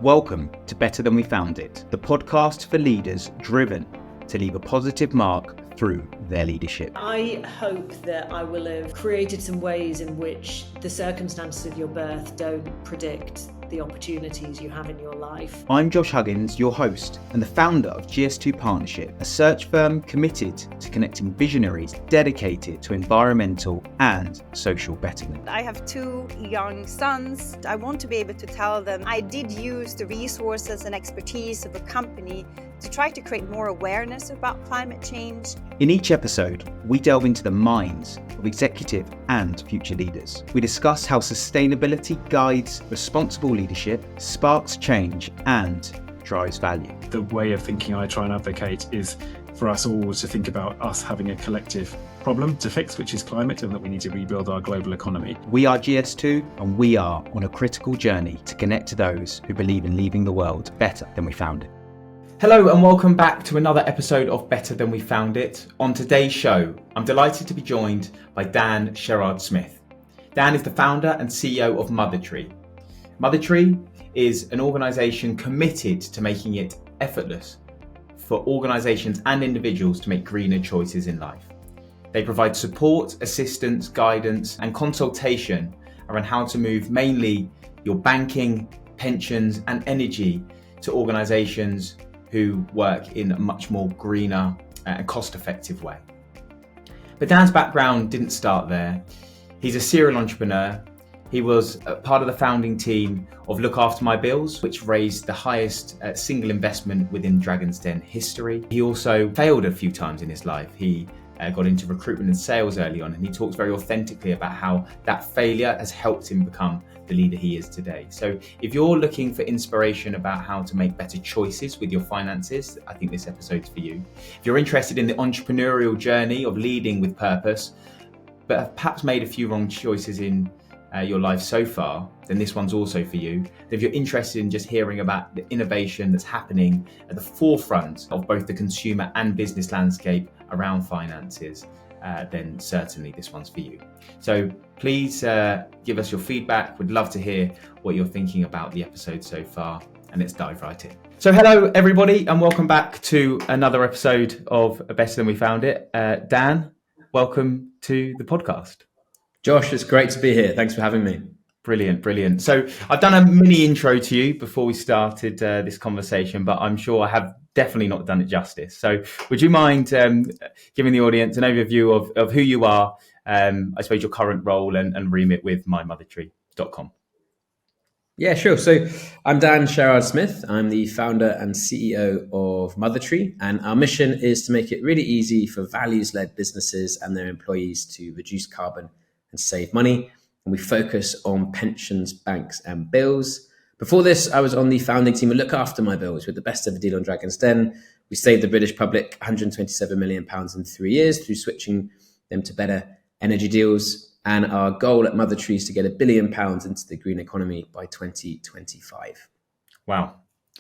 Welcome to Better Than We Found It, the podcast for leaders driven to leave a positive mark through their leadership. I hope that I will have created some ways in which the circumstances of your birth don't predict the opportunities you have in your life. I'm Josh Huggins, your host and the founder of GS2 Partnership, a search firm committed to connecting visionaries dedicated to environmental and social betterment. I have two young sons. I want to be able to tell them I did use the resources and expertise of a company to try to create more awareness about climate change. In each episode, we delve into the minds of executive and future leaders. We discuss how sustainability guides responsible leadership, sparks change, and drives value. The way of thinking I try and advocate is for us all to think about us having a collective problem to fix, which is climate, and that we need to rebuild our global economy. We are GS2, and we are on a critical journey to connect to those who believe in leaving the world better than we found it. Hello and welcome back to another episode of Better Than We Found It. On today's show, I'm delighted to be joined by Dan Sherrard-Smith. Dan is the founder and CEO of MotherTree. MotherTree is an organisation committed to making it effortless for organisations and individuals to make greener choices in life. They provide support, assistance, guidance and consultation around how to move mainly your banking, pensions and energy to organisations who work in a much more greener and cost-effective way. But Dan's background didn't start there. He's a serial entrepreneur. He was part of the founding team of Look After My Bills, which raised the highest single investment within Dragon's Den history. He also failed a few times in his life. He got into recruitment and sales early on, and he talks very authentically about how that failure has helped him become the leader he is today. So if you're looking for inspiration about how to make better choices with your finances, I think this episode's for you. If you're interested in the entrepreneurial journey of leading with purpose, but have perhaps made a few wrong choices in your life so far, then this one's also for you. If you're interested in just hearing about the innovation that's happening at the forefront of both the consumer and business landscape around finances, then certainly this one's for you. So please give us your feedback. We'd love to hear what you're thinking about the episode so far, and let's dive right in. So hello everybody and welcome back to another episode of Better Than We Found It. Dan, welcome to the podcast. Josh, it's great to be here. Thanks for having me. Brilliant. So I've done a mini intro to you before we started this conversation, but I'm sure I have definitely not done it justice. So would you mind giving the audience an overview of who you are, I suppose your current role and remit with mymothertree.com? Yeah, sure. So I'm Dan Sherrard-Smith. I'm the founder and CEO of MotherTree, and our mission is to make it really easy for values-led businesses and their employees to reduce carbon and save money. And we focus on pensions, banks and bills. Before this, I was on the founding team of Look After My Bills with the best ever deal on Dragon's Den. We saved the British public £127 million in 3 years through switching them to better energy deals. And our goal at MotherTree is to get £1 billion into the green economy by 2025. Wow.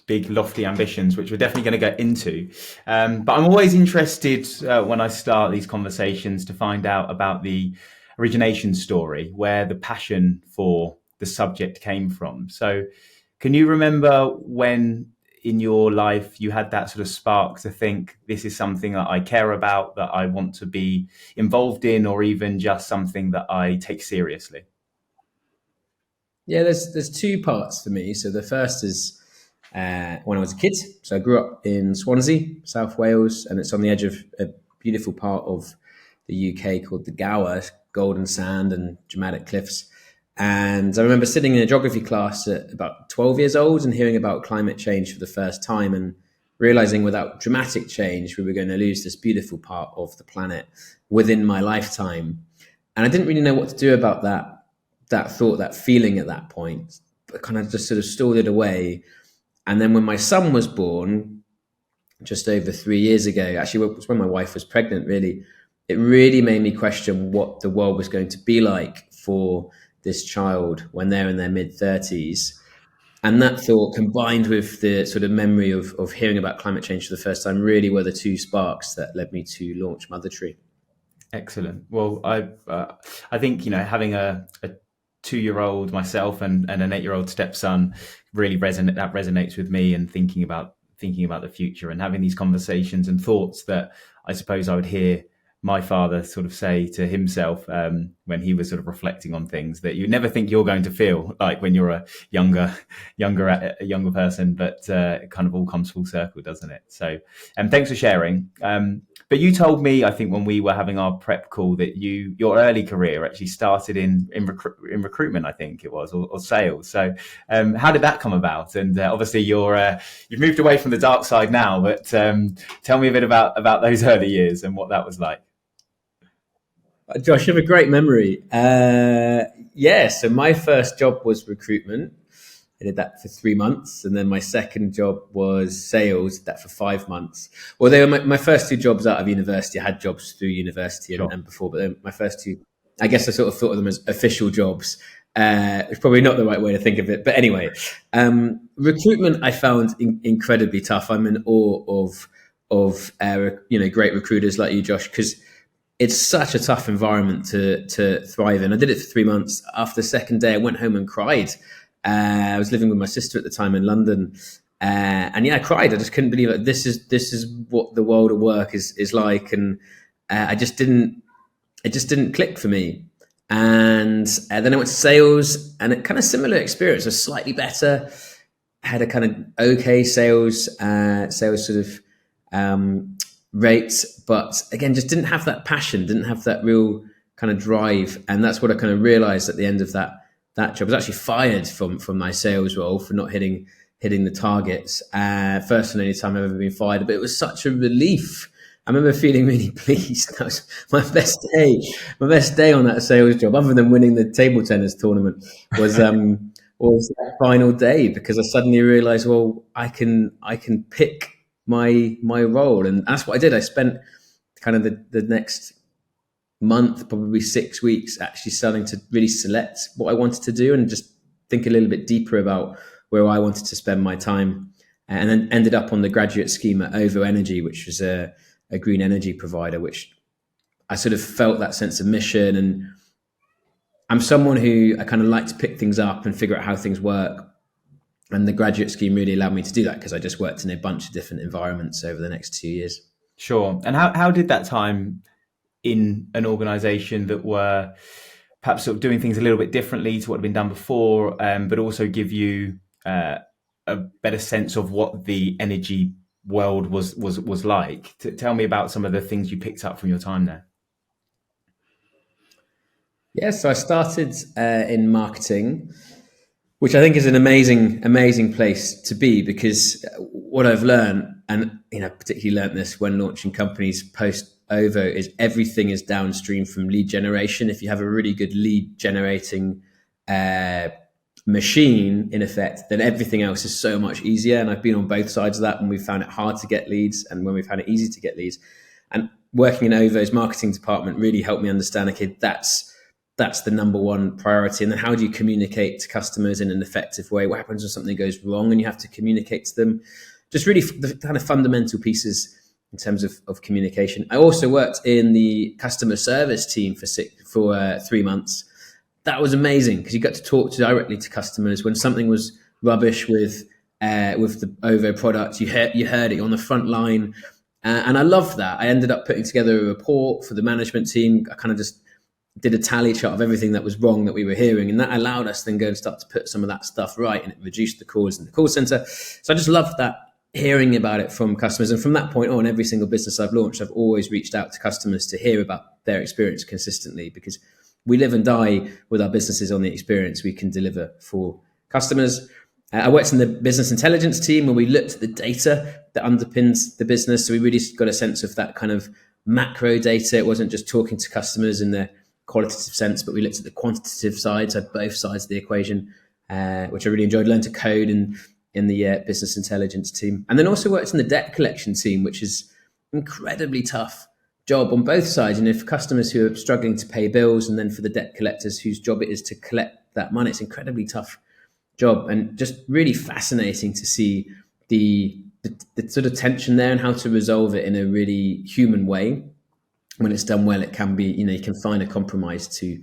Big, lofty ambitions, which we're definitely going to get into. But I'm always interested when I start these conversations to find out about the origination story, where the passion for the subject came from. So can you remember when in your life you had that sort of spark to think, this is something that I care about, that I want to be involved in, or even just something that I take seriously? Yeah, there's two parts for me. So the first is when I was a kid. So I grew up in Swansea, South Wales, and it's on the edge of a beautiful part of the UK called the Gower, golden sand and dramatic cliffs. And I remember sitting in a geography class at about 12 years old and hearing about climate change for the first time and realizing without dramatic change, we were going to lose this beautiful part of the planet within my lifetime. And I didn't really know what to do about that thought, that feeling at that point, but kind of just sort of stored it away. And then when my son was born, just over 3 years ago, actually it was when my wife was pregnant, really, it really made me question what the world was going to be like for this child when they're in their mid-30s. And that thought, combined with the sort of memory of hearing about climate change for the first time, really were the two sparks that led me to launch MotherTree. Excellent. Well, I think, having a 2-year-old myself and an 8-year-old stepson, really resonates with me, and thinking about the future and having these conversations and thoughts that I suppose I would hear my father sort of say to himself when he was sort of reflecting on things that you never think you're going to feel like when you're a younger person, but it kind of all comes full circle, doesn't it? So, thanks for sharing. But you told me, I think when we were having our prep call, that your early career actually started in recruitment, I think it was, or sales. So how did that come about? And obviously you've moved away from the dark side now, but tell me a bit about those early years and what that was like. Josh, you have a great memory. So my first job was recruitment. I did that for 3 months, and then my second job was sales. Did that for 5 months. Well, they were my first 2 jobs out of university. I had jobs through university and before, but my first 2, I guess I sort of thought of them as official jobs. It's probably not the right way to think of it, but anyway, recruitment I found incredibly tough. I'm in awe of great recruiters like you, Josh, because it's such a tough environment to thrive in. I did it for 3 months. After the second day, I went home and cried. I was living with my sister at the time in London, and I cried. I just couldn't believe it. This is what the world of work is like, and it just didn't click for me. And then I went to sales, and a kind of similar experience, was slightly better. I had a kind of okay sales sort of rates, but again, just didn't have that passion, didn't have that real kind of drive. And that's what I kind of realized at the end of that job. I was actually fired from my sales role for not hitting the targets. First and only time I've ever been fired, but it was such a relief. I remember feeling really pleased. That was my best day on that sales job, other than winning the table tennis tournament, was that final day, because I suddenly realized, well, I can pick my role. And that's what I did. I spent kind of the next month, probably 6 weeks, actually starting to really select what I wanted to do and just think a little bit deeper about where I wanted to spend my time, and then ended up on the graduate scheme at OVO Energy, which was a green energy provider, which I sort of felt that sense of mission. And I'm someone who I kind of like to pick things up and figure out how things work. And the graduate scheme really allowed me to do that, because I just worked in a bunch of different environments over the next 2 years. Sure. And how did that time in an organization that were perhaps sort of doing things a little bit differently to what had been done before, but also give you a better sense of what the energy world was like? Tell me about some of the things you picked up from your time there. Yes, so I started in marketing, which I think is an amazing place to be, because what I've learned, and particularly learned this when launching companies post OVO, is everything is downstream from lead generation. If you have a really good lead generating machine, in effect, then everything else is so much easier. And I've been on both sides of that, when we've found it hard to get leads and when we've found it easy to get leads. And working in OVO's marketing department really helped me understand, okay, that's the number one priority. And then how do you communicate to customers in an effective way? What happens when something goes wrong and you have to communicate to them? Just really the kind of fundamental pieces in terms of communication. I also worked in the customer service team for 3 months. That was amazing, because you got to talk directly to customers when something was rubbish with the OVO product. You heard it on the front line, and I loved that. I ended up putting together a report for the management team. I kind of just did a tally chart of everything that was wrong that we were hearing, and that allowed us then go and start to put some of that stuff right, and it reduced the calls in the call center. So I just loved that, hearing about it from customers. And from that point on, every single business I've launched, I've always reached out to customers to hear about their experience consistently, because we live and die with our businesses on the experience we can deliver for customers. I worked in the business intelligence team, where we looked at the data that underpins the business. So we really got a sense of that kind of macro data. It wasn't just talking to customers in the qualitative sense, but we looked at the quantitative side, so both sides of the equation, which I really enjoyed. Learned to code in the business intelligence team. And then also worked in the debt collection team, which is incredibly tough job on both sides. And for customers who are struggling to pay bills, and then for the debt collectors whose job it is to collect that money, it's an incredibly tough job, and just really fascinating to see the sort of tension there and how to resolve it in a really human way. When it's done well, it can be, you can find a compromise to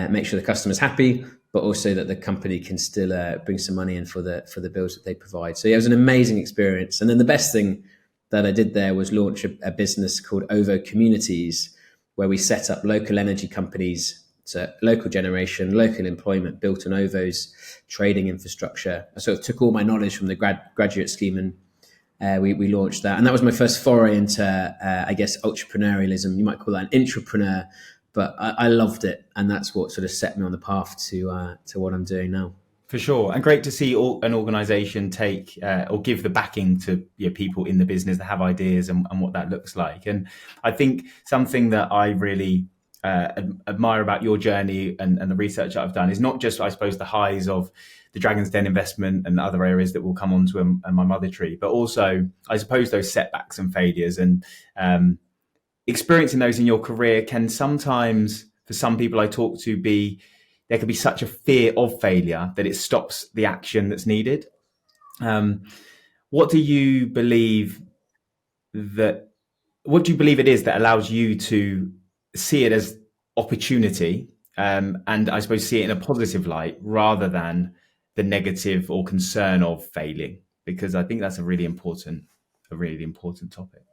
make sure the customer's happy, but also that the company can still bring some money in for the bills that they provide. So yeah, it was an amazing experience. And then the best thing that I did there was launch a business called OVO Communities, where we set up local energy companies, so local generation, local employment built on OVO's trading infrastructure. I sort of took all my knowledge from the graduate scheme and we launched that. And that was my first foray into, I guess, entrepreneurialism. You might call that an intrapreneur, but I loved it. And that's what sort of set me on the path to what I'm doing now. For sure. And great to see an organisation take or give the backing to people in the business that have ideas and what that looks like. And I think something that I really admire about your journey and the research that I've done is not just, I suppose, the highs of the Dragon's Den investment and other areas that we'll come on to and my MotherTree, but also, I suppose, those setbacks and failures. And experiencing those in your career can sometimes, for some people I talk to, there can be such a fear of failure that it stops the action that's needed. What do you believe it is that allows you to see it as opportunity, and I suppose see it in a positive light rather than the negative or concern of failing? Because I think that's a really important topic.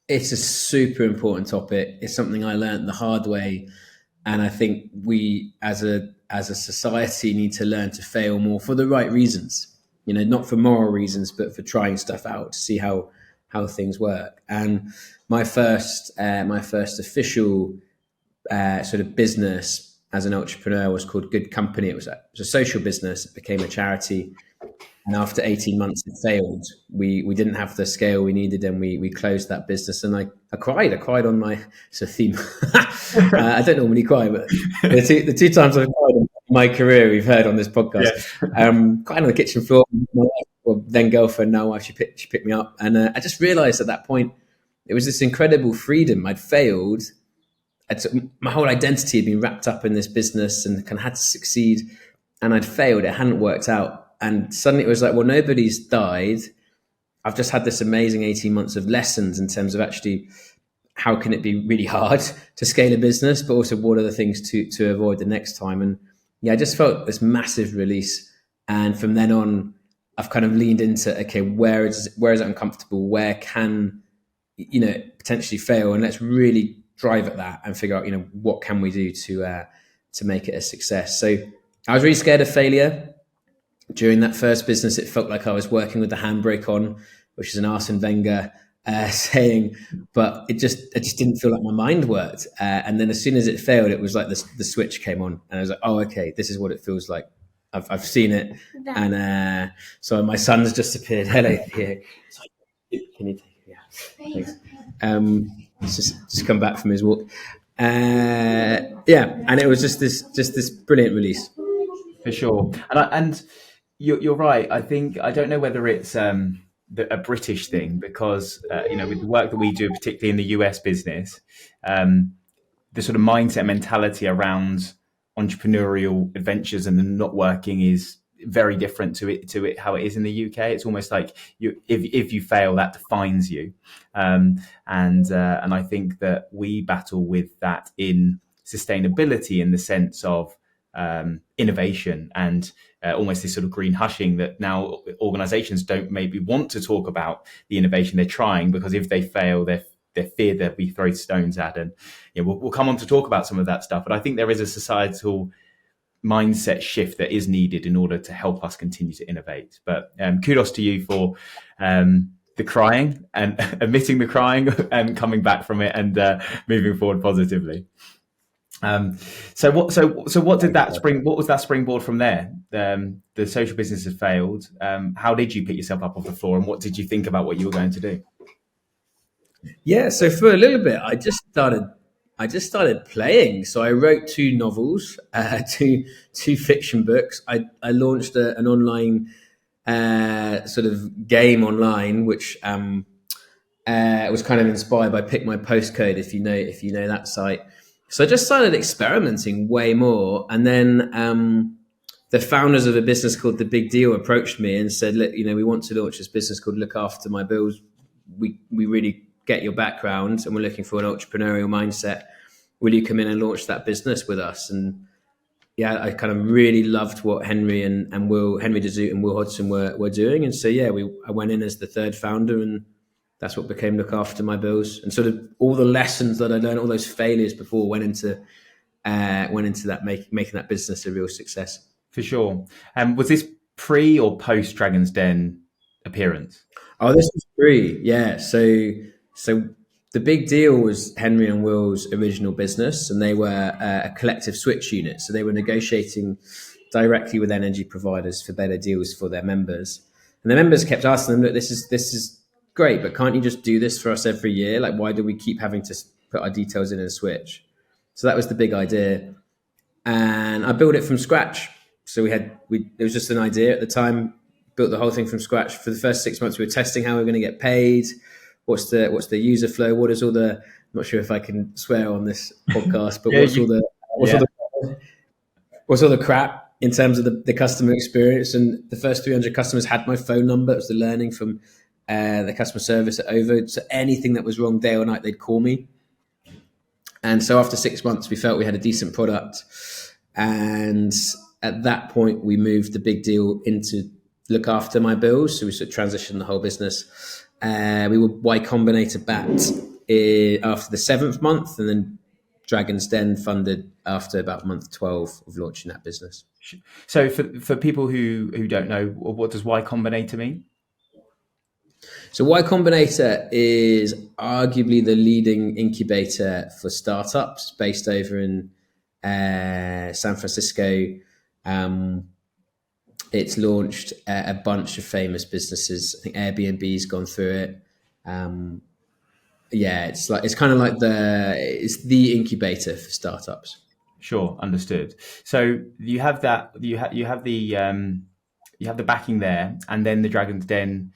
It's a super important topic. It's something I learned the hard way. And I think we as a society need to learn to fail more for the right reasons, not for moral reasons, but for trying stuff out to see how things work. And my first official sort of business as an entrepreneur was called Good Company. It was a social business. It became a charity. And after 18 months, it failed. We didn't have the scale we needed, and we closed that business. And I cried. I cried on my, it's a theme. I don't normally cry, but the two times I've cried in my career, we've heard on this podcast. Yeah. Cried on the kitchen floor. My wife, well, then girlfriend, now wife, she picked me up. And I just realized at that point, it was this incredible freedom. I'd failed. My whole identity had been wrapped up in this business and kind of had to succeed. And I'd failed. It hadn't worked out. And suddenly it was like, well, nobody's died. I've just had this amazing 18 months of lessons in terms of actually how can it be really hard to scale a business, but also what are the things to avoid the next time. And yeah, I just felt this massive release. And from then on, I've kind of leaned into, okay, where is it uncomfortable? Where can, potentially fail? And let's really drive at that and figure out, what can we do to make it a success? So I was really scared of failure. During that first business, it felt like I was working with the handbrake on, which is an Arsene Wenger saying, but I just didn't feel like my mind worked. And then as soon as it failed, it was like the switch came on, and I was like, oh, okay, this is what it feels like. I've seen it. And so my son's just appeared. Hello, here. Can you take it? Yeah, thanks. He's just come back from his walk. And it was just this brilliant release. For sure. And you're right. I think, I don't know whether it's a British thing, because with the work that we do, particularly in the US business, the sort of mindset mentality around entrepreneurial adventures and the not working is very different to it how it is in the UK. It's almost like if you fail, that defines you, and I think that we battle with that in sustainability, in the sense of innovation and almost this sort of green hushing that now organizations don't maybe want to talk about the innovation they're trying, because if they fail, they're feared they'll be thrown stones at. And we'll come on to talk about some of that stuff. But I think there is a societal mindset shift that is needed in order to help us continue to innovate. But kudos to you for the crying and admitting the crying and coming back from it and moving forward positively. So what did that what was that springboard from there? The social business has failed. How did you pick yourself up off the floor, and what did you think about what you were going to do? Yeah, so for a little bit, I just started playing. So I wrote 2 novels, two fiction books. I launched an online sort of game online, which was kind of inspired by Pick My Postcode, if you know that site. So I just started experimenting way more. And then the founders of a business called The Big Deal approached me and said, look, we want to launch this business called Look After My Bills. We really get your background, and we're looking for an entrepreneurial mindset. will you come in and launch that business with us? And yeah, I kind of really loved what Henry DeZoot and Will Hodgson were doing. And so, yeah, I went in as the third founder, and that's what became Look After My Bills. And sort of all the lessons that I learned, all those failures before went into that, making that business a real success. For sure. Was this pre or post Dragon's Den appearance? Oh, this was pre. Yeah. So the big deal was Henry and Will's original business, and they were a collective switch unit. So they were negotiating directly with energy providers for better deals for their members. And the members kept asking them, look, this is great, but can't you just do this for us every year? Like, why do we keep having to put our details in and switch? So that was the big idea. And I built it from scratch. So it was just an idea at the time, built the whole thing from scratch. For the first 6 months, we were testing how we were going to get paid. What's the user flow? What is all the, I'm not sure if I can swear on this podcast, but what's all the crap in terms of the customer experience? And the first 300 customers had my phone number. It was the learning from the customer service at OVO. So anything that was wrong day or night, they'd call me. And so after 6 months, we felt we had a decent product. And at that point, we moved the big deal into Look After My Bills. So we sort of transitioned the whole business. We were Y Combinator backed after the 7th month, and then Dragon's Den funded after about month 12 of launching that business. So for people who don't know, what does Y Combinator mean? So Y Combinator is arguably the leading incubator for startups based over in San Francisco. It's launched a bunch of famous businesses. I think Airbnb's gone through it. It's kind of like it's the incubator for startups. Sure, understood. So you have that. You have the backing there, and then the Dragon's Den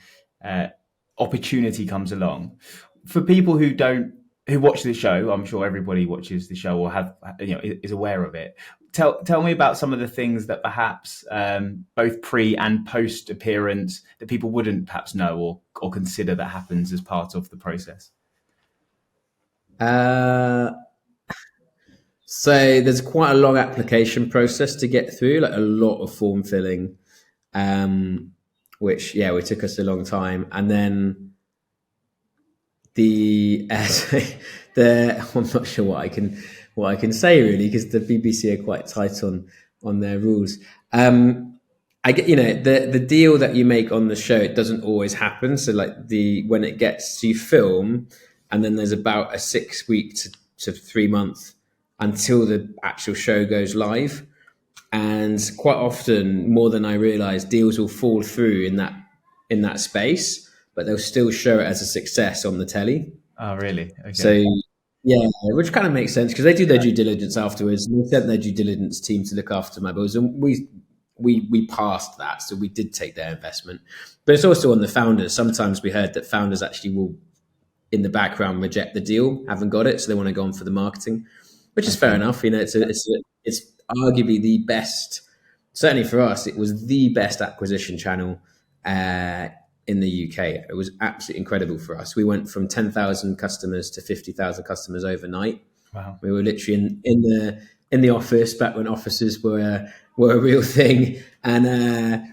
opportunity comes along. For people who watch the show, I'm sure everybody watches the show or is aware of it. Tell me about some of the things that perhaps both pre and post appearance that people wouldn't perhaps know or consider that happens as part of the process. So there's quite a long application process to get through, like a lot of form filling, which it took us a long time. And then I'm not sure what I can say really, because the BBC are quite tight on their rules. I get, the deal that you make on the show, it doesn't always happen. So like when it gets to film, and then there's about a 6 week to 3 month until the actual show goes live. And quite often, more than I realize, deals will fall through in that space, but they'll still show it as a success on the telly. Oh, really? Okay. So yeah, which kind of makes sense because they do their due diligence afterwards. And they sent their due diligence team to Look After My Bills, and we passed that, so we did take their investment. But it's also on the founders. Sometimes we heard that founders actually will, in the background, reject the deal, haven't got it, so they want to go on for the marketing, which is fair enough. It's arguably the best. Certainly for us, it was the best acquisition channel in the UK. It was absolutely incredible for us. We went from 10,000 customers to 50,000 customers overnight. Wow. We were literally in the office back when offices were a real thing, and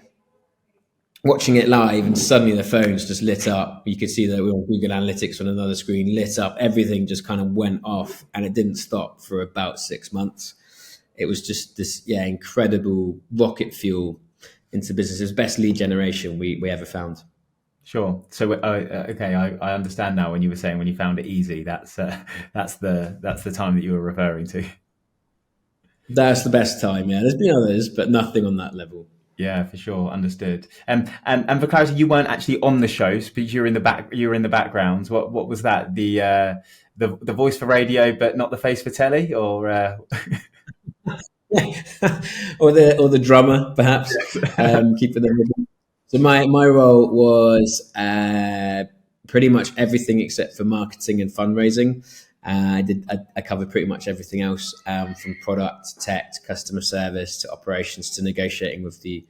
watching it live, and suddenly the phones just lit up. You could see that we were on Google Analytics on another screen, lit up. Everything just kind of went off, and it didn't stop for about 6 months. It was just this incredible rocket fuel into business. It was best lead generation we ever found. Sure. So okay, I understand now. When you were saying when you found it easy, that's the time that you were referring to. That's the best time. Yeah, there's been others, but nothing on that level. Yeah, for sure. Understood. And for clarity, you weren't actually on the shows, but you're in the backgrounds. What was that? The voice for radio, but not the face for telly, or or the drummer, perhaps. Keeping them. So my role was pretty much everything except for marketing and fundraising. I covered pretty much everything else, from product, tech, to customer service, to operations, to negotiating with the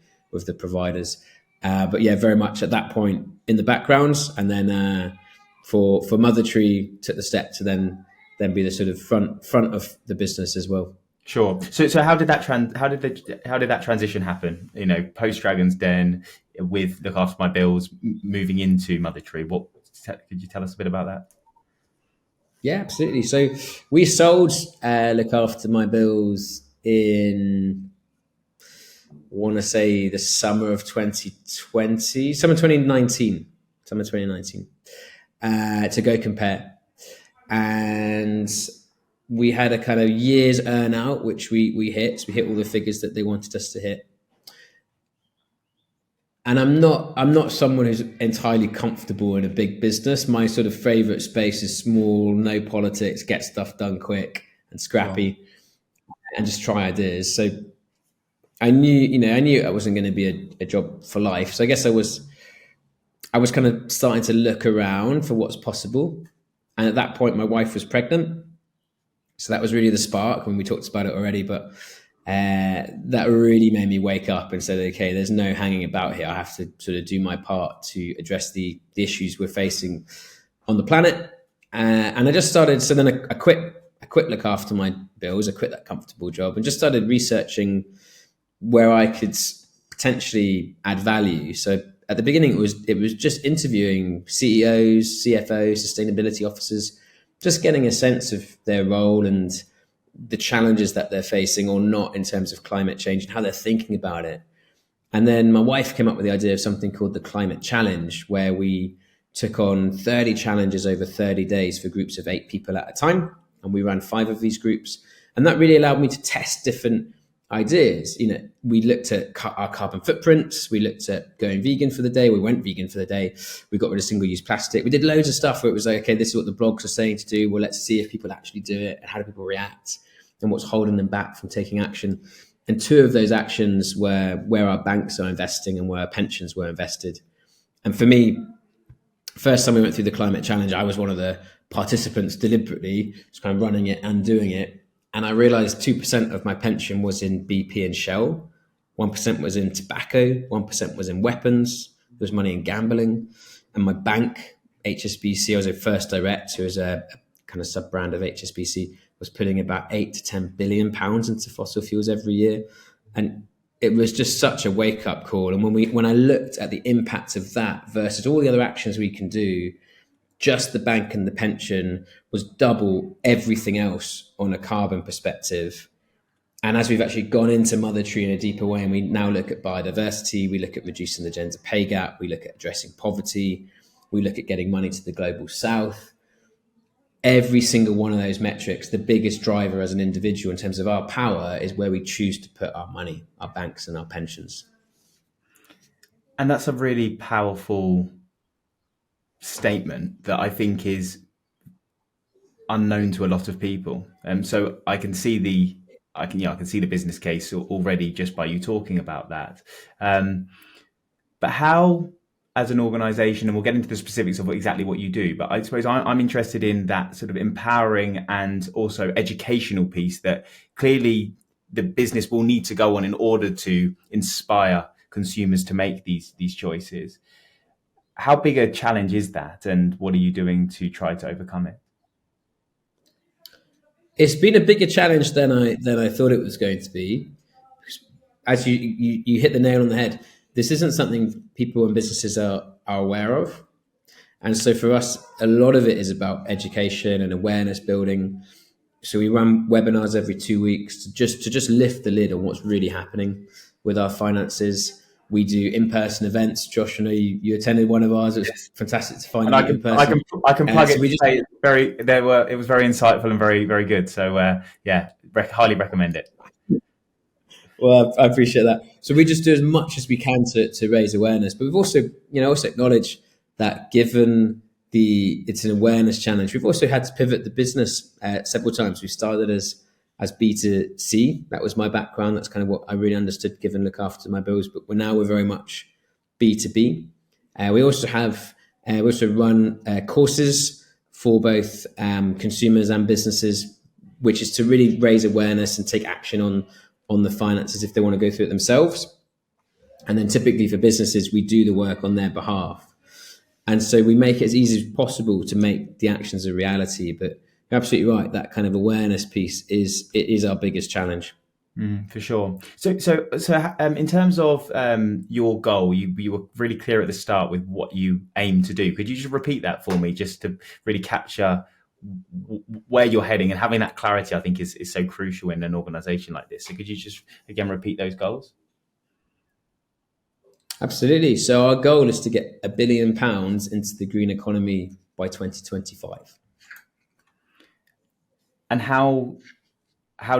providers. But yeah, very much at that point in the backgrounds. And then for MotherTree, took the step to then then be the sort of front of the business as well. Sure. So how did that transition happen? You know, post Dragon's Den, with Look After My Bills, moving into MotherTree. Could you tell us a bit about that? Yeah, absolutely. So we sold Look After My Bills in, I want to say, the summer of 2020, summer 2019, to Go Compare. And we had a kind of year's earn out, which we hit. So we hit all the figures that they wanted us to hit. And I'm not someone who's entirely comfortable in a big business. My sort of favorite space is small, no politics, get stuff done quick and scrappy, and just try ideas. So I knew it wasn't going to be a job for life. So I guess I was kind of starting to look around for what's possible. And at that point, my wife was pregnant. So that was really the spark when we talked about it already. But that really made me wake up and said, okay, there's no hanging about here. I have to sort of do my part to address the issues we're facing on the planet. And I just started. So then I quit Look After My Bills. I quit that comfortable job and just started researching where I could potentially add value. So at the beginning, it was just interviewing CEOs, CFOs, sustainability officers, just getting a sense of their role and the challenges that they're facing or not in terms of climate change and how they're thinking about it. And then my wife came up with the idea of something called the Climate Challenge, where we took on 30 challenges over 30 days for groups of 8 people at a time. And we ran 5 of these groups. And that really allowed me to test different ideas. You know, we looked at our carbon footprints. We looked at going vegan for the day. We went vegan for the day. We got rid of single-use plastic. We did loads of stuff where it was like, okay, this is what the blogs are saying to do. Well, let's see if people actually do it and how do people react and what's holding them back from taking action. And 2 of those actions were where our banks are investing and where our pensions were invested. And for me, first time we went through the Climate Challenge, I was one of the participants deliberately, just kind of running it and doing it. And I realized 2% of my pension was in BP and Shell, 1% was in tobacco, 1% was in weapons, there was money in gambling. And my bank, HSBC, I was a First Direct, who is a kind of sub-brand of HSBC, was putting about 8 to 10 billion pounds into fossil fuels every year. And it was just such a wake-up call. And when I looked at the impact of that versus all the other actions we can do, just the bank and the pension was double everything else on a carbon perspective. And as we've actually gone into MotherTree in a deeper way, and we now look at biodiversity, we look at reducing the gender pay gap, we look at addressing poverty, we look at getting money to the global south. Every single one of those metrics, the biggest driver as an individual in terms of our power is where we choose to put our money, our banks and our pensions. And that's a really powerful statement that I think is unknown to a lot of people. So I can see the business case already just by you talking about that. But how, as an organization, and we'll get into the specifics of exactly what you do, but I suppose I'm interested in that sort of empowering and also educational piece that clearly the business will need to go on in order to inspire consumers to make these choices. How big a challenge is that, and what are you doing to try to overcome it? It's been a bigger challenge than I thought it was going to be. As you hit the nail on the head, this isn't something people and businesses are aware of. And so for us, a lot of it is about education and awareness building. So we run webinars every 2 weeks to just lift the lid on what's really happening with our finances. We do in-person events. Josh, I know you attended one of ours. It was fantastic to find you in person. I can plug it. It was very insightful and very, very good. So highly recommend it. Well, I appreciate that. So we just do as much as we can to raise awareness, but we've also acknowledged that given it's an awareness challenge, we've also had to pivot the business several times. We started as B2C. That was my background. That's kind of what I really understood, given Look After My Bills. But we're very much B2B. We also run courses for both consumers and businesses, which is to really raise awareness and take action on the finances if they want to go through it themselves. And then typically for businesses, we do the work on their behalf. And so we make it as easy as possible to make the actions a reality. But You're absolutely right. That kind of awareness piece is our biggest challenge. For sure. So, in terms of your goal, you were really clear at the start with what you aim to do. Could you just repeat that for me, just to really capture where you're heading? And having that clarity, I think, is so crucial in an organisation like this. So, could you just again repeat those goals? Absolutely. So our goal is to get £1 billion into the green economy by 2025. And how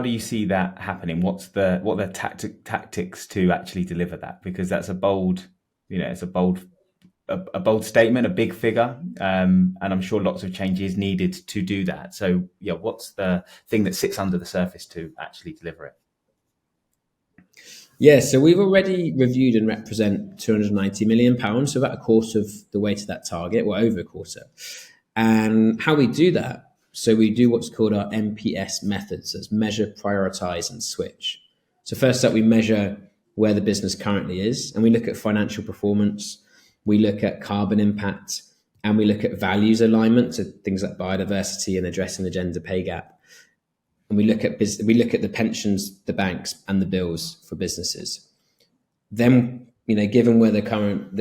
do you see that happening? What are the tactics to actually deliver that? Because that's a bold statement, a big figure, and I'm sure lots of change is needed to do that. So yeah, what's the thing that sits under the surface to actually deliver it? Yeah, so we've already reviewed and represent £290 million, so about a quarter of the way to that target, or over a quarter. And how we do that, so we do what's called our MPS method, so it's measure, prioritize, and switch. So first up, we measure where the business currently is, and we look at financial performance, we look at carbon impact, and we look at values alignment, so things like biodiversity and addressing the gender pay gap. And we look at the pensions, the banks, and the bills for businesses. Then, given where the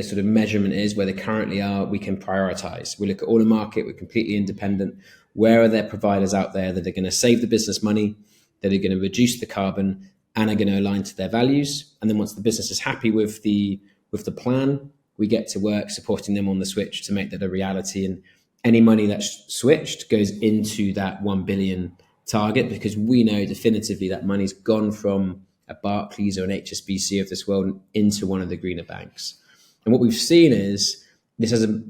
sort of measurement is, where they currently are, we can prioritize. We look at all the market. We're completely independent. Where are there providers out there that are going to save the business money, that are going to reduce the carbon, and are going to align to their values? And then once the business is happy with the plan, we get to work supporting them on the switch to make that a reality. And any money that's switched goes into that 1 billion target, because we know definitively that money's gone from a Barclays or an HSBC of this world into one of the greener banks. And what we've seen is this has a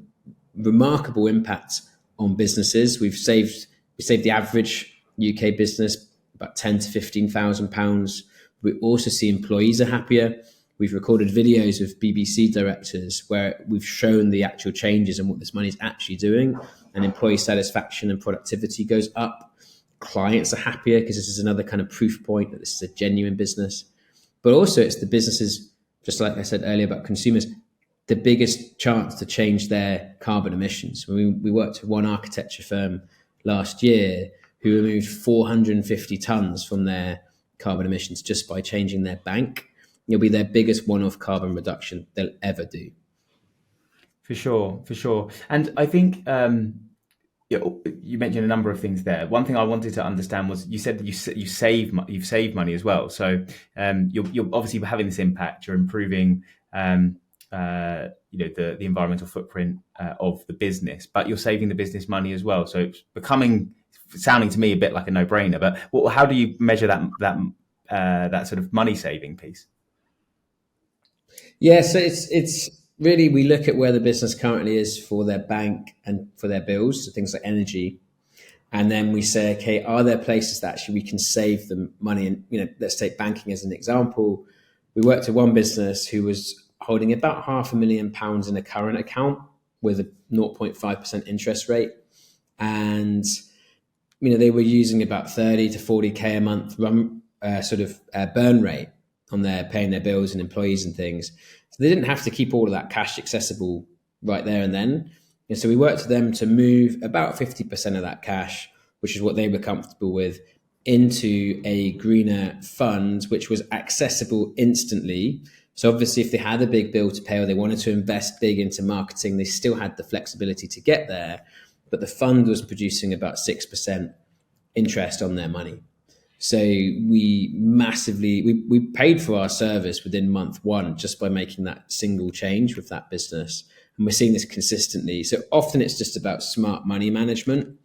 remarkable impact on businesses. We saved the average UK business about £10,000 to £15,000. We also see employees are happier. We've recorded videos of BBC directors where we've shown the actual changes and what this money is actually doing, and employee satisfaction and productivity goes up. Clients are happier because this is another kind of proof point that this is a genuine business. But also it's the businesses, just like I said earlier about consumers, the biggest chance to change their carbon emissions. We worked with one architecture firm last year who removed 450 tons from their carbon emissions just by changing their bank. It'll be their biggest one-off carbon reduction they'll ever do. For sure. And I think you mentioned a number of things there. One thing I wanted to understand was you said that you've saved money as well. So you're obviously having this impact. You're improving the environmental footprint of the business, but you're saving the business money as well. So it's sounding to me a bit like a no-brainer. But how do you measure that sort of money saving piece? Yeah, so it's really, we look at where the business currently is for their bank and for their bills, so things like energy. And then we say, okay, are there places that actually we can save them money? And, let's take banking as an example. We worked with one business who was holding about £500,000 in a current account with a 0.5% interest rate. And, they were using about 30 to 40K a month burn rate on paying their bills and employees and things. So they didn't have to keep all of that cash accessible right there and then. And so we worked with them to move about 50% of that cash, which is what they were comfortable with, into a greener fund, which was accessible instantly. So obviously if they had a big bill to pay or they wanted to invest big into marketing, they still had the flexibility to get there. But the fund was producing about 6% interest on their money. So we paid for our service within month one just by making that single change with that business. And we're seeing this consistently. So often it's just about smart money management,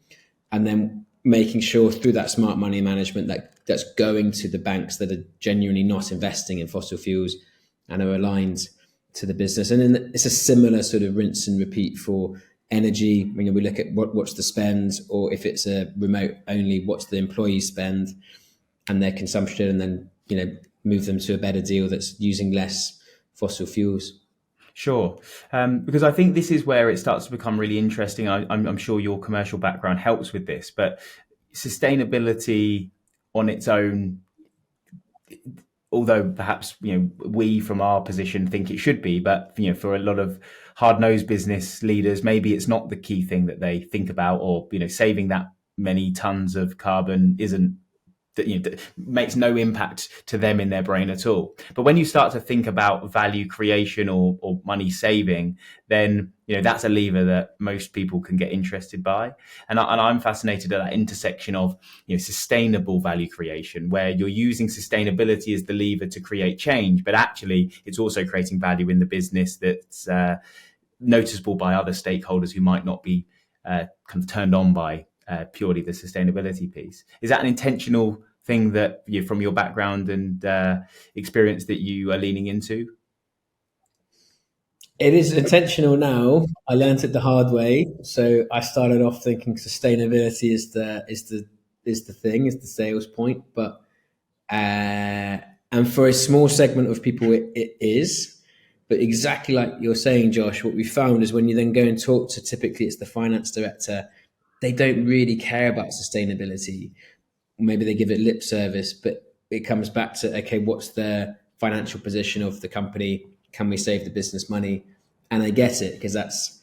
and then making sure through that smart money management that's going to the banks that are genuinely not investing in fossil fuels and are aligned to the business. And then it's a similar sort of rinse and repeat for energy. We look at what's the spend, or if it's a remote only, what's the employee spend and their consumption, and then move them to a better deal that's using less fossil fuels. Sure, because I think this is where it starts to become really interesting. I'm sure your commercial background helps with this, but sustainability on its own, although perhaps we from our position think it should be, but for a lot of hard-nosed business leaders, maybe it's not the key thing that they think about, or saving that many tons of carbon isn't, makes no impact to them in their brain at all. But when you start to think about value creation or money saving, then that's a lever that most people can get interested by. And I'm fascinated at that intersection of sustainable value creation, where you're using sustainability as the lever to create change, but actually it's also creating value in the business that's noticeable by other stakeholders who might not be kind of turned on by purely the sustainability piece. Is that an intentional thing that from your background and experience that you are leaning into? It is intentional now. I learned it the hard way. So I started off thinking sustainability is the thing, is the sales point. But and for a small segment of people, it is. But exactly like you're saying, Josh, what we found is when you then go and talk to, typically it's the finance director, they don't really care about sustainability. Maybe they give it lip service, but it comes back to, okay, what's the financial position of the company? Can we save the business money? And I get it, because that's,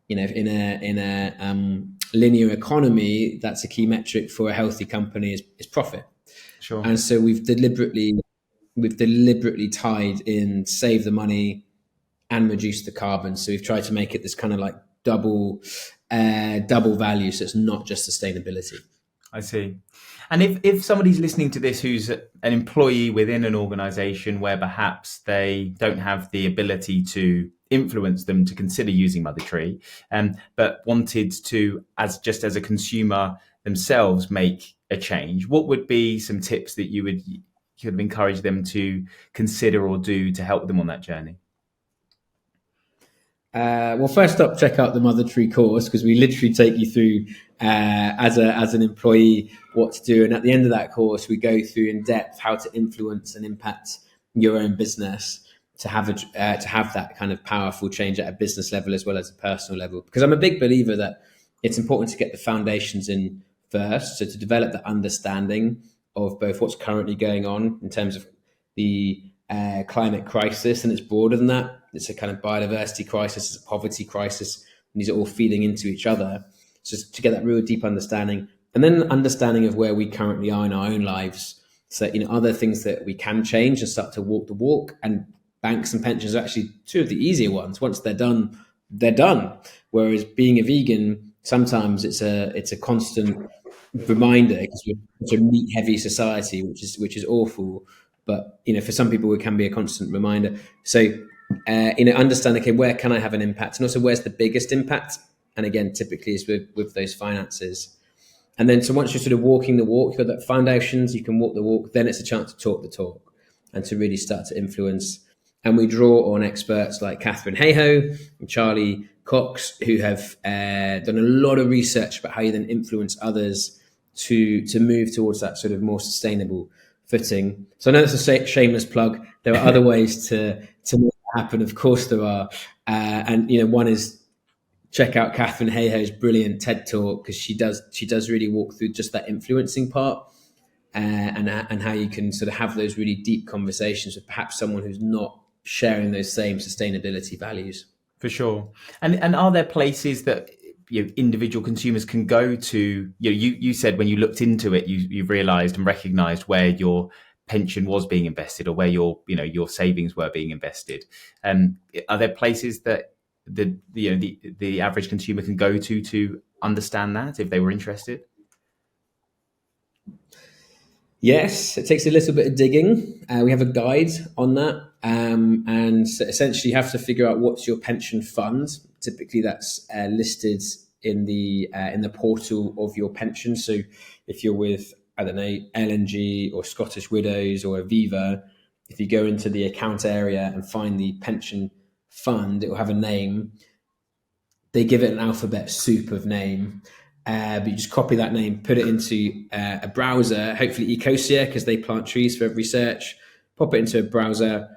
in a linear economy, that's a key metric for a healthy company is profit. Sure. And so we've deliberately tied in save the money and reduce the carbon. So we've tried to make it this kind of like double value. So it's not just sustainability. I see. And if somebody's listening to this who's an employee within an organization where perhaps they don't have the ability to influence them to consider using MotherTree, but wanted to, as a consumer themselves, make a change, what would be some tips that you would encourage them to consider or do to help them on that journey? Well, first up, check out the MotherTree course, because we literally take you through as an employee what to do, and at the end of that course, we go through in depth how to influence and impact your own business to have that kind of powerful change at a business level as well as a personal level. Because I'm a big believer that it's important to get the foundations in first, so to develop the understanding of both what's currently going on in terms of the climate crisis, and it's broader than that. It's a kind of biodiversity crisis, it's a poverty crisis, and these are all feeding into each other. So to get that real deep understanding, and then understanding of where we currently are in our own lives. So, other things that we can change and start to walk the walk. And banks and pensions are actually two of the easier ones. Once they're done, they're done. Whereas being a vegan, sometimes it's a constant reminder, because we're such a meat-heavy society, which is awful. But for some people, it can be a constant reminder. So understand, okay, where can I have an impact, and also where's the biggest impact? And again, typically is with those finances. And then, so once you're sort of walking the walk, you've got that foundations, you can walk the walk, then it's a chance to talk the talk and to really start to influence. And we draw on experts like Catherine Hayhoe and Charlie Cox, who have done a lot of research about how you then influence others to move towards that sort of more sustainable footing. So I know it's a shameless plug. There are other ways to make it happen. Of course there are. And one is check out Catherine Hayhoe's brilliant TED Talk, because she does really walk through just that influencing part, and how you can sort of have those really deep conversations with perhaps someone who's not sharing those same sustainability values. For sure. And are there places that individual consumers can go to? You said when you looked into it, you realized and recognized where your pension was being invested, or where your savings were being invested. Are there places that the average consumer can go to understand that if they were interested? Yes, it takes a little bit of digging. We have a guide on that, and so essentially you have to figure out what's your pension fund. Typically, that's listed in the portal of your pension. So if you're with, I don't know, L&G or Scottish Widows or Aviva, if you go into the account area and find the pension fund, it will have a name. They give it an alphabet soup of name. But you just copy that name, put it into a browser, hopefully Ecosia, because they plant trees for every search, pop it into a browser.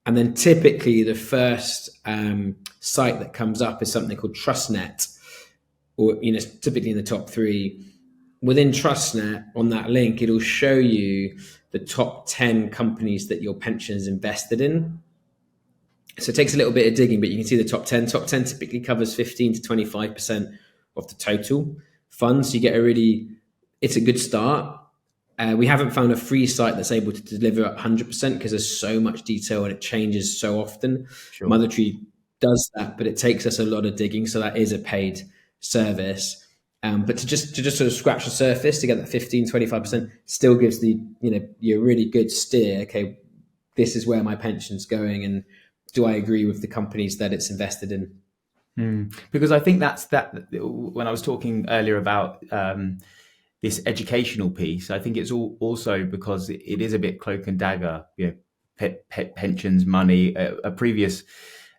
And then typically the first site that comes up is something called TrustNet, or typically in the top 3. Within TrustNet, on that link, it'll show you the top 10 companies that your pension is invested in. So it takes a little bit of digging, but you can see the top 10. Top 10 typically covers 15 to 25% of the total fund. So you get it's a good start. We haven't found a free site that's able to deliver 100% because there's so much detail and it changes so often. Sure. MotherTree does that, but it takes us a lot of digging. So that is a paid service. But to just sort of scratch the surface to get that 15-25% still gives you a really good steer. Okay, this is where my pension's going, and do I agree with the companies that it's invested in? Because I think that's when I was talking earlier about this educational piece, I think it's also because it is a bit cloak and dagger, pensions, money. A previous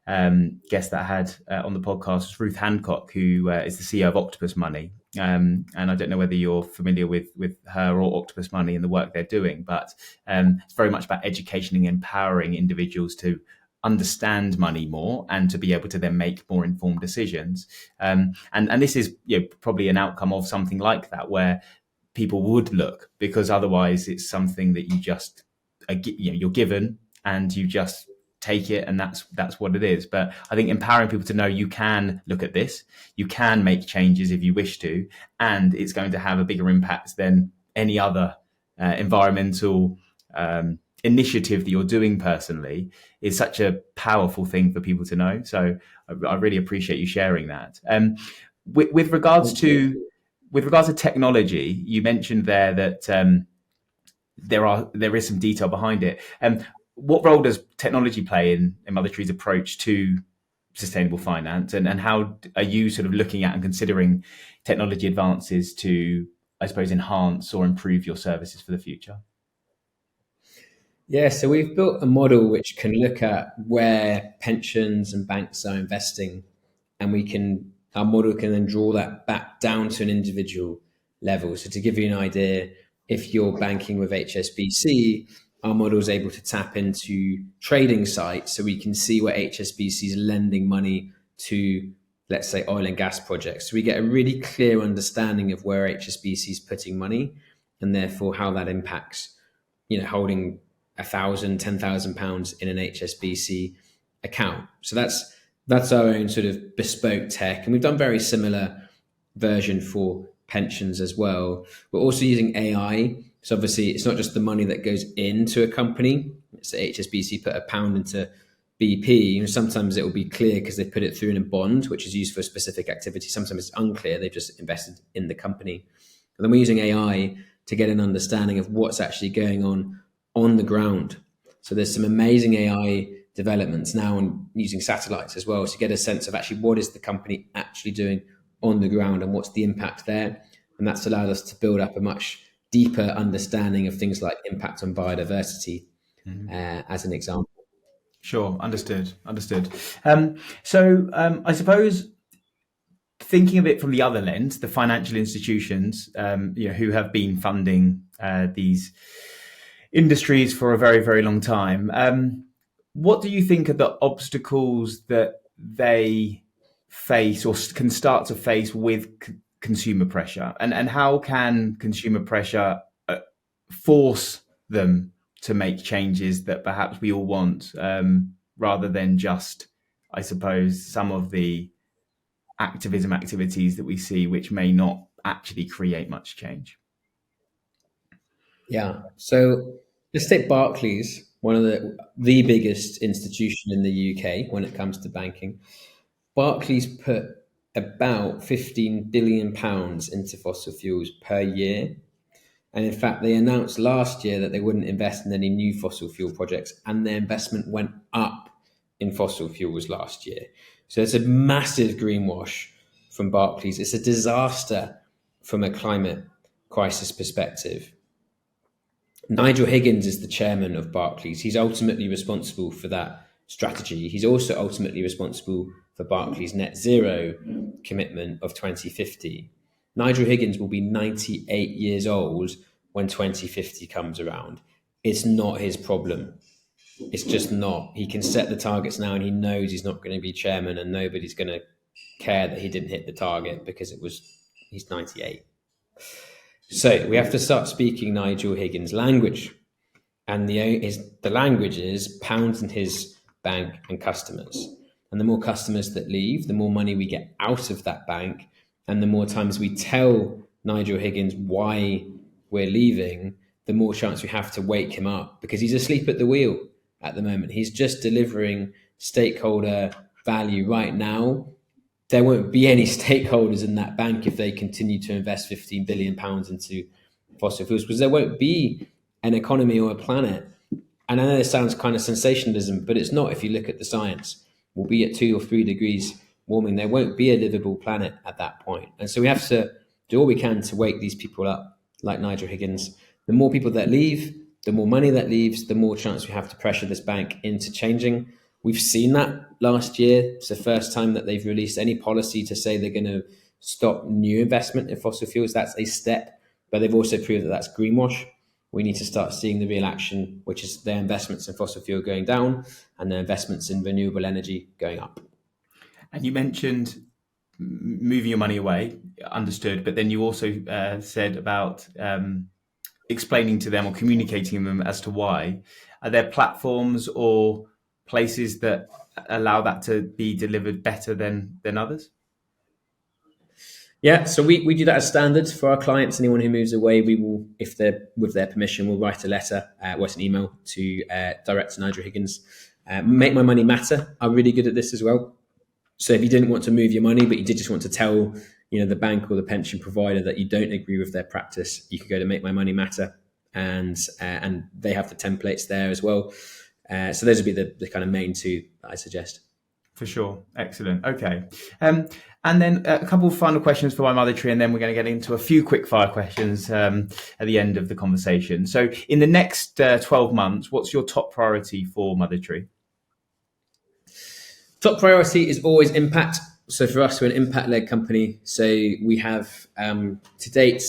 guest that I had on the podcast was Ruth Hancock, who is the CEO of Octopus Money. And I don't know whether you're familiar with her or Octopus Money and the work they're doing, but it's very much about educating and empowering individuals to understand money more and to be able to then make more informed decisions. And this is probably an outcome of something like that, where people would look, because otherwise it's something that you just you're given and you just take it, and that's what it is. But I think empowering people to know you can look at this, you can make changes if you wish to, and it's going to have a bigger impact than any other environmental initiative that you're doing personally, is such a powerful thing for people to know. So I really appreciate you sharing that. With regards to technology, you mentioned there that there is some detail behind it. What role does technology play in MotherTree's approach to sustainable finance, and how are you sort of looking at and considering technology advances to, I suppose, enhance or improve your services for the future? Yeah, so we've built a model which can look at where pensions and banks are investing, and our model can then draw that back down to an individual level. So to give you an idea, if you're banking with HSBC, our model is able to tap into trading sites, so we can see where HSBC is lending money to, let's say, oil and gas projects. So we get a really clear understanding of where HSBC is putting money, and therefore how that impacts, holding £1,000, £10,000 in an HSBC account. So that's our own sort of bespoke tech, and we've done very similar version for pensions as well. We're also using AI. So obviously it's not just the money that goes into a company. So HSBC put £1 into BP. Sometimes it will be clear because they put it through in a bond, which is used for a specific activity. Sometimes it's unclear. They've just invested in the company. And then we're using AI to get an understanding of what's actually going on the ground. So there's some amazing AI developments now on using satellites as well to get a sense of actually what is the company actually doing on the ground and what's the impact there. And that's allowed us to build up a much deeper understanding of things like impact on biodiversity, as an example. Sure, understood. So I suppose, thinking of it from the other lens, the financial institutions, who have been funding these industries for a very, very long time, what do you think are the obstacles that they face or can start to face with consumer pressure, and how can consumer pressure force them to make changes that perhaps we all want, rather than just, I suppose, some of the activism activities that we see which may not actually create much change? Yeah, so let's take Barclays, one of the biggest institution in the UK when it comes to banking. Barclays put about £15 billion into fossil fuels per year. And in fact, they announced last year that they wouldn't invest in any new fossil fuel projects, and their investment went up in fossil fuels last year. So it's a massive greenwash from Barclays. It's a disaster from a climate crisis perspective. Nigel Higgins is the chairman of Barclays. He's ultimately responsible for that strategy. He's also ultimately responsible for Barclays' net zero commitment of 2050. Nigel Higgins will be 98 years old when 2050 comes around. It's not his problem. It's just not. He can set the targets now, and he knows he's not going to be chairman, and nobody's going to care that he didn't hit the target because he's 98. So we have to start speaking Nigel Higgins' language. And the language is pounds in his bank and customers. And the more customers that leave, the more money we get out of that bank, and the more times we tell Nigel Higgins why we're leaving, the more chance we have to wake him up, because he's asleep at the wheel at the moment. He's just delivering stakeholder value right now. There won't be any stakeholders in that bank if they continue to invest £15 billion into fossil fuels, because there won't be an economy or a planet. And I know this sounds kind of sensationalism, but it's not. If you look at the science, we'll be at 2 or 3 degrees warming. There won't be a livable planet at that point. And so we have to do all we can to wake these people up, like Nigel Higgins. The more people that leave, the more money that leaves, the more chance we have to pressure this bank into changing. We've seen that last year. It's the first time that they've released any policy to say they're going to stop new investment in fossil fuels. That's a step, but they've also proved that that's greenwash. We need to start seeing the real action, which is their investments in fossil fuel going down and their investments in renewable energy going up. And you mentioned moving your money away, understood, but then you also said about explaining to them or communicating them as to why. Are there platforms or places that allow that to be delivered better than others? Yeah, so we do that as standard for our clients. Anyone who moves away, we will, if they're with their permission, we'll write a letter, write an email to direct to Nigel Higgins. Make My Money Matter are really good at this as well. So if you didn't want to move your money, but you did just want to tell, the bank or the pension provider that you don't agree with their practice, you could go to Make My Money Matter, and they have the templates there as well. So those would be the kind of main two that I suggest. For sure. Excellent. Okay. And then a couple of final questions for my MotherTree, and then we're going to get into a few quick fire questions at the end of the conversation. So in the next 12 months, what's your top priority for MotherTree? Top priority is always impact. So for us, we're an impact-led company. So we have, to date,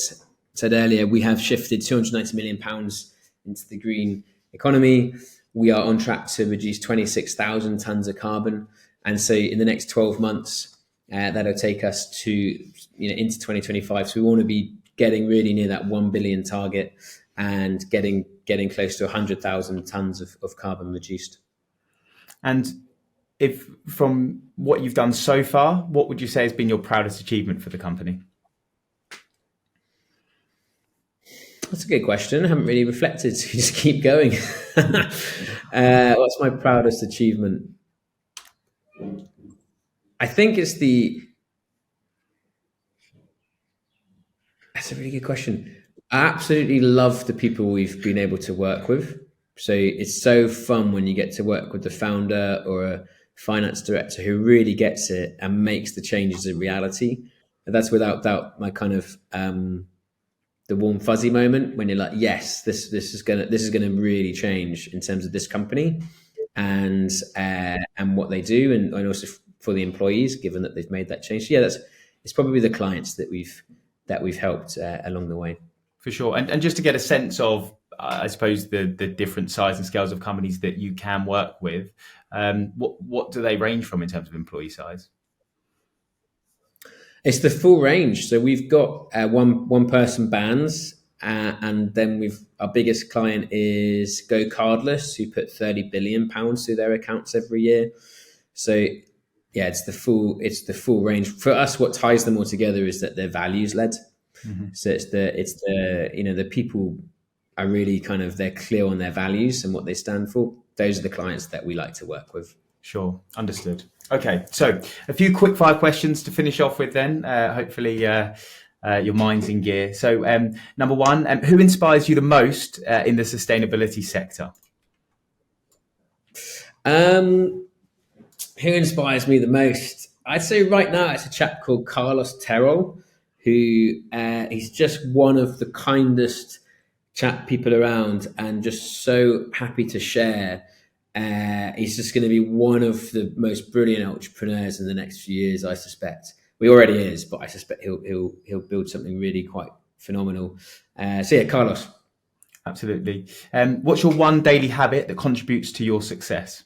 said earlier, we have shifted £290 million into the green economy. We are on track to reduce 26,000 tonnes of carbon. And so in the next 12 months, that'll take us to, into 2025. So we want to be getting really near that 1 billion target and getting close to 100,000 tonnes of carbon reduced. And if from what you've done so far, what would you say has been your proudest achievement for the company? That's a good question. I haven't really reflected, so just keep going. What's my proudest achievement? I think it's that's a really good question. I absolutely love the people we've been able to work with. So it's so fun when you get to work with the founder or a finance director who really gets it and makes the changes a reality. And that's without doubt my kind of the warm fuzzy moment when you're like, yes, this is gonna really change in terms of this company and what they do, and also for the employees, given that they've made that change. So yeah, it's probably the clients that we've helped along the way. For sure. And just to get a sense of, I suppose, the different size and scales of companies that you can work with, what do they range from in terms of employee size? It's the full range. So we've got one person bands, and then our biggest client is Go Cardless, who put £30 billion through their accounts every year. So yeah, it's the full range. For us, what ties them all together is that they're values led. Mm-hmm. So it's the people are really they're clear on their values and what they stand for. Those are the clients that we like to work with. Sure, understood. Okay, so a few quick fire questions to finish off with then. Hopefully your mind's in gear. So number one, who inspires you the most in the sustainability sector? Who inspires me the most? I'd say right now it's a chap called Carlos Terol, who he's just one of the kindest people around and just so happy to share. He's just going to be one of the most brilliant entrepreneurs in the next few years, I suspect. He already is, but I suspect he'll build something really quite phenomenal. So yeah, Carlos. Absolutely. What's your one daily habit that contributes to your success?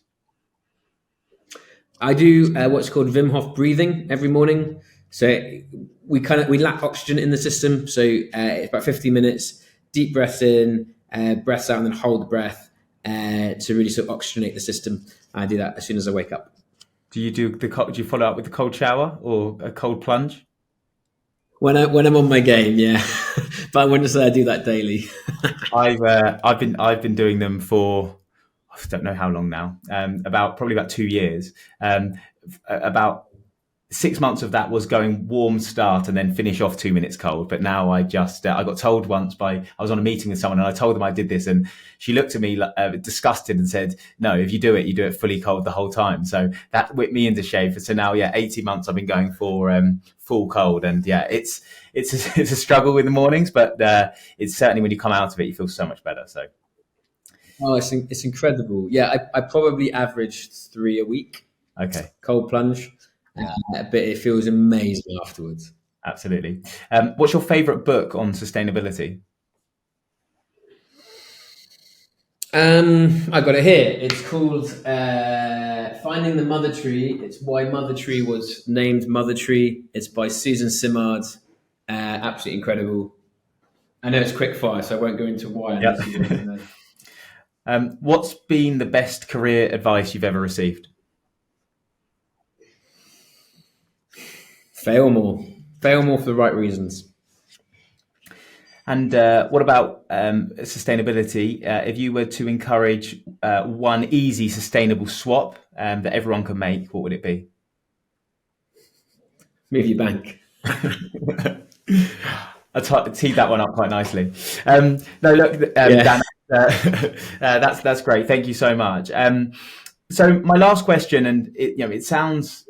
I do what's called Wim Hof breathing every morning. So we lack oxygen in the system. So it's about 50 minutes, deep breath in, breaths out, and then hold the breath. To really sort of oxygenate the system. I do that as soon as I wake up. Do you follow up with a cold shower or a cold plunge? When I'm on my game, yeah. But I wouldn't say I do that daily. I've been doing them for I don't know how long now. Probably about 2 years. About 6 months of that was going warm start and then finish off 2 minutes cold. But now I got told once I was on a meeting with someone and I told them I did this, and she looked at me disgusted and said, "No, if you do it fully cold the whole time." So that whipped me into shape. So now, 18 months I've been going for full cold, and it's a struggle in the mornings, but it's certainly when you come out of it, you feel so much better. So. Oh, it's incredible. Yeah, I probably averaged 3 a week. Okay. Cold plunge. But it feels amazing afterwards. Absolutely. What's your favourite book on sustainability? I got it here. It's called Finding the MotherTree. It's why MotherTree was named MotherTree. It's by Susan Simard. Absolutely incredible. I know it's quick fire, so I won't go into why. Yep. You want to know. What's been the best career advice you've ever received? Fail more for the right reasons. And what about sustainability? If you were to encourage one easy sustainable swap that everyone can make, what would it be? Move your bank. I teed that one up quite nicely. No, look, Dan, that's great. Thank you so much. So my last question, and it sounds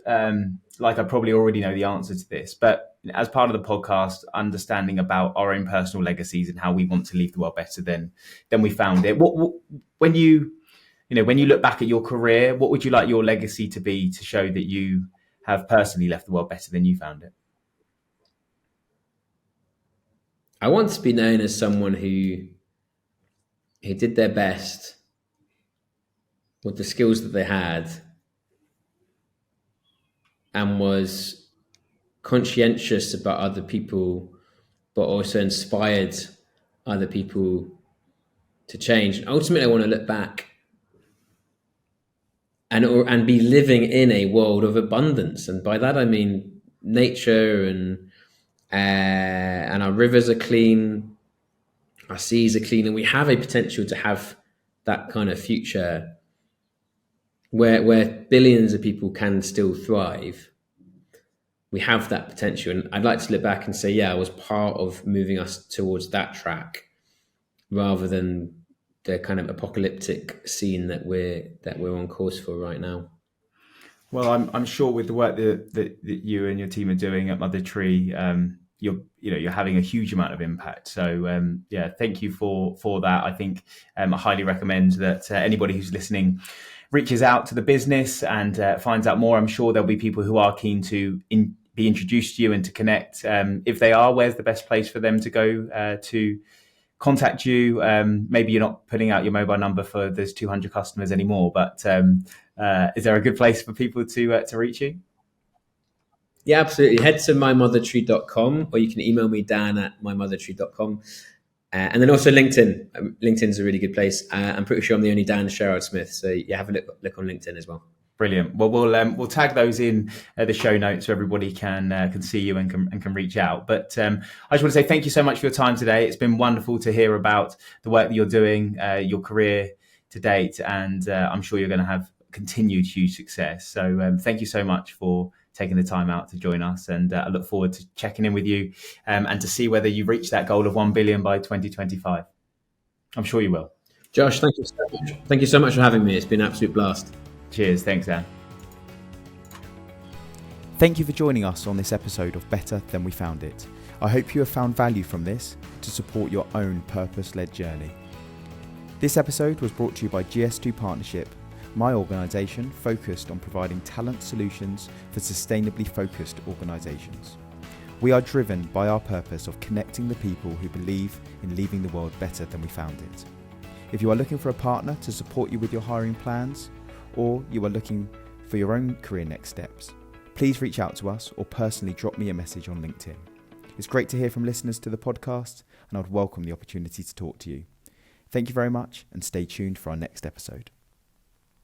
like I probably already know the answer to this, but as part of the podcast, understanding about our own personal legacies and how we want to leave the world better than we found it. When you look back at your career, what would you like your legacy to be to show that you have personally left the world better than you found it? I want to be known as someone who did their best with the skills that they had and was conscientious about other people, but also inspired other people to change. And ultimately, I want to look back and be living in a world of abundance. And by that, I mean nature and our rivers are clean, our seas are clean, and we have a potential to have that kind of future where billions of people can still thrive. We have that potential, and I'd like to look back and say, yeah, I was part of moving us towards that track, rather than the kind of apocalyptic scene that we're on course for right now. Well, I'm sure with the work that you and your team are doing at MotherTree, you're having a huge amount of impact. So thank you for that. I think I highly recommend that anybody who's listening reaches out to the business and finds out more. I'm sure there'll be people who are keen to be introduced to you and to connect. If they are, where's the best place for them to go to contact you? Maybe you're not putting out your mobile number for those 200 customers anymore, but is there a good place for people to reach you? Yeah, absolutely. Head to mymothertree.com, or you can email me, dan@mymothertree.com. And then also LinkedIn. LinkedIn's a really good place. I'm pretty sure I'm the only Dan Sherrard-Smith. So yeah, have a look on LinkedIn as well. Brilliant. Well, we'll tag those in the show notes so everybody can see you and can reach out. But I just want to say thank you so much for your time today. It's been wonderful to hear about the work that you're doing, your career to date, and I'm sure you're going to have continued huge success. So thank you so much for taking the time out to join us, and I look forward to checking in with you and to see whether you reach that goal of 1 billion by 2025. I'm sure you will. Josh, thank you so much. Thank you so much for having me. It's been an absolute blast. Cheers. Thanks, Dan. Thank you for joining us on this episode of Better Than We Found It. I hope you have found value from this to support your own purpose-led journey. This episode was brought to you by GS2 Partnership, my organisation focused on providing talent solutions for sustainably focused organisations. We are driven by our purpose of connecting the people who believe in leaving the world better than we found it. If you are looking for a partner to support you with your hiring plans, or you are looking for your own career next steps, please reach out to us or personally drop me a message on LinkedIn. It's great to hear from listeners to the podcast, and I'd welcome the opportunity to talk to you. Thank you very much, and stay tuned for our next episode.